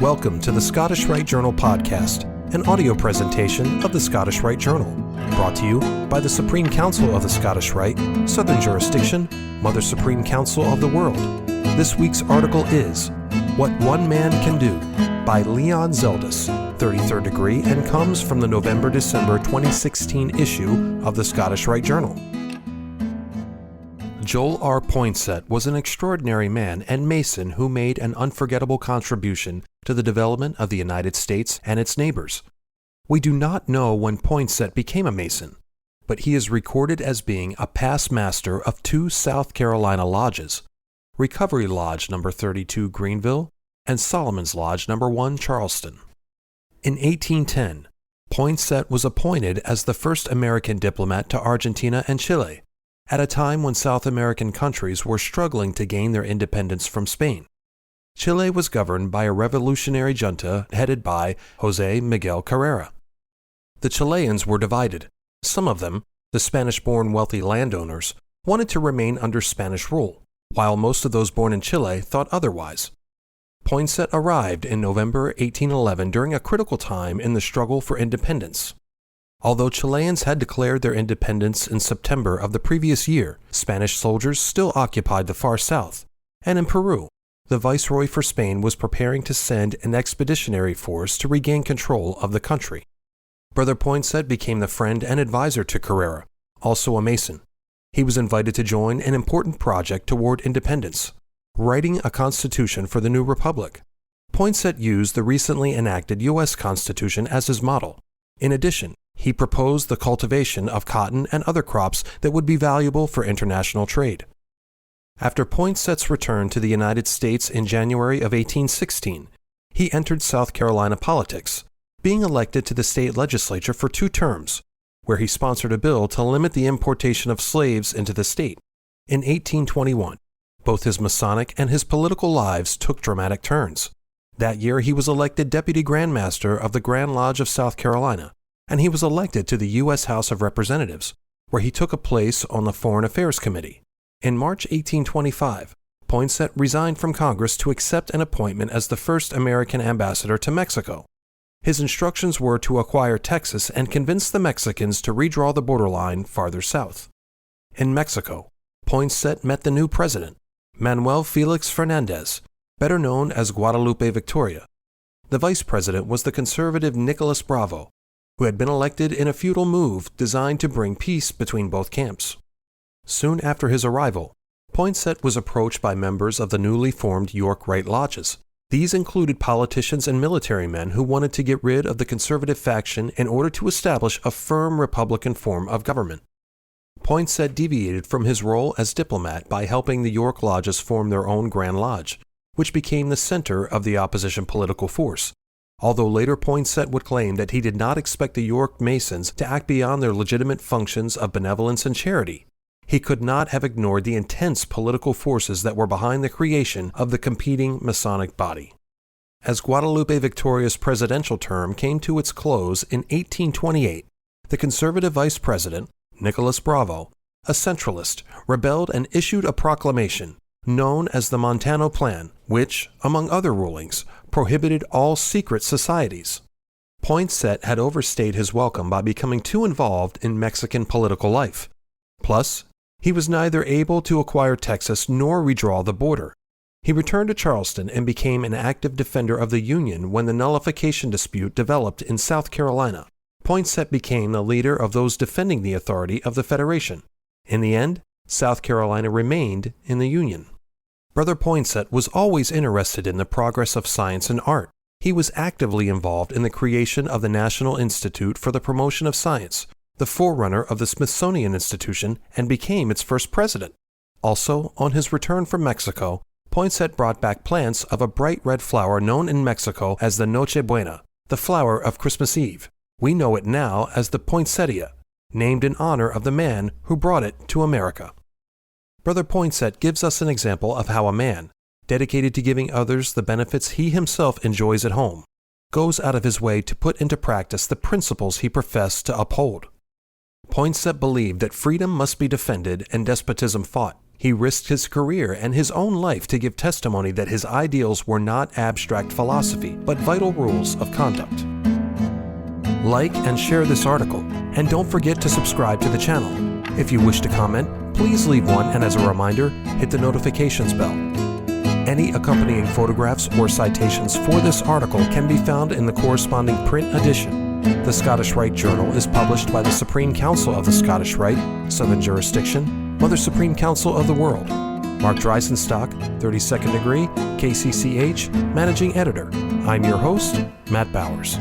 Welcome to the Scottish Rite Journal podcast, an audio presentation of the Scottish Rite Journal, brought to you by the Supreme Council of the Scottish Rite, Southern Jurisdiction, Mother Supreme Council of the World. This week's article is What One Man Can Do by Leon Zeldis, 33rd degree, and comes from the November-December 2016 issue of the Scottish Rite Journal. Joel R. Poinsett was an extraordinary man and Mason who made an unforgettable contribution to the development of the United States and its neighbors. We do not know when Poinsett became a Mason, but he is recorded as being a past master of two South Carolina lodges, Recovery Lodge No. 32 Greenville and Solomon's Lodge No. 1 Charleston. In 1810, Poinsett was appointed as the first American diplomat to Argentina and Chile, at a time when South American countries were struggling to gain their independence from Spain. Chile was governed by a revolutionary junta headed by José Miguel Carrera. The Chileans were divided. Some of them, the Spanish-born wealthy landowners, wanted to remain under Spanish rule, while most of those born in Chile thought otherwise. Poinsett arrived in November 1811 during a critical time in the struggle for independence. Although Chileans had declared their independence in September of the previous year, Spanish soldiers still occupied the far south, and in Peru, the viceroy for Spain was preparing to send an expeditionary force to regain control of the country. Brother Poinsett became the friend and advisor to Carrera, also a Mason. He was invited to join an important project toward independence, writing a constitution for the new republic. Poinsett used the recently enacted U.S. Constitution as his model. In addition, he proposed the cultivation of cotton and other crops that would be valuable for international trade. After Poinsett's return to the United States in January of 1816, he entered South Carolina politics, being elected to the state legislature for 2 terms, where he sponsored a bill to limit the importation of slaves into the state. In 1821, both his Masonic and his political lives took dramatic turns. That year he was elected Deputy Grand Master of the Grand Lodge of South Carolina, and he was elected to the U.S. House of Representatives, where he took a place on the Foreign Affairs Committee. In March 1825, Poinsett resigned from Congress to accept an appointment as the first American ambassador to Mexico. His instructions were to acquire Texas and convince the Mexicans to redraw the borderline farther south. In Mexico, Poinsett met the new president, Manuel Felix Fernandez, better known as Guadalupe Victoria. The vice president was the conservative Nicolas Bravo, who had been elected in a futile move designed to bring peace between both camps. Soon after his arrival, Poinsett was approached by members of the newly formed York Rite Lodges. These included politicians and military men who wanted to get rid of the conservative faction in order to establish a firm Republican form of government. Poinsett deviated from his role as diplomat by helping the York Lodges form their own Grand Lodge, which became the center of the opposition political force. Although later Poinsett would claim that he did not expect the York Masons to act beyond their legitimate functions of benevolence and charity, he could not have ignored the intense political forces that were behind the creation of the competing Masonic body. As Guadalupe Victoria's presidential term came to its close in 1828, the conservative vice president, Nicolas Bravo, a centralist, rebelled and issued a proclamation known as the Montano Plan, which, among other rulings, prohibited all secret societies. Poinsett had overstayed his welcome by becoming too involved in Mexican political life. Plus, he was neither able to acquire Texas nor redraw the border. He returned to Charleston and became an active defender of the Union when the nullification dispute developed in South Carolina. Poinsett became the leader of those defending the authority of the Federation. In the end, South Carolina remained in the Union. Brother Poinsett was always interested in the progress of science and art. He was actively involved in the creation of the National Institute for the Promotion of Science, the forerunner of the Smithsonian Institution, and became its first president. Also, on his return from Mexico, Poinsett brought back plants of a bright red flower known in Mexico as the Noche Buena, the flower of Christmas Eve. We know it now as the poinsettia, named in honor of the man who brought it to America. Brother Poinsett gives us an example of how a man, dedicated to giving others the benefits he himself enjoys at home, goes out of his way to put into practice the principles he professed to uphold. Poinsett believed that freedom must be defended and despotism fought. He risked his career and his own life to give testimony that his ideals were not abstract philosophy, but vital rules of conduct. Like and share this article, and don't forget to subscribe to the channel. If you wish to comment, please leave one, and as a reminder, hit the notifications bell. Any accompanying photographs or citations for this article can be found in the corresponding print edition. The Scottish Rite Journal is published by the Supreme Council of the Scottish Rite, Southern Jurisdiction, Mother Supreme Council of the World. Mark Dreisenstock, 32nd degree, KCCH, Managing Editor. I'm your host, Matt Bowers.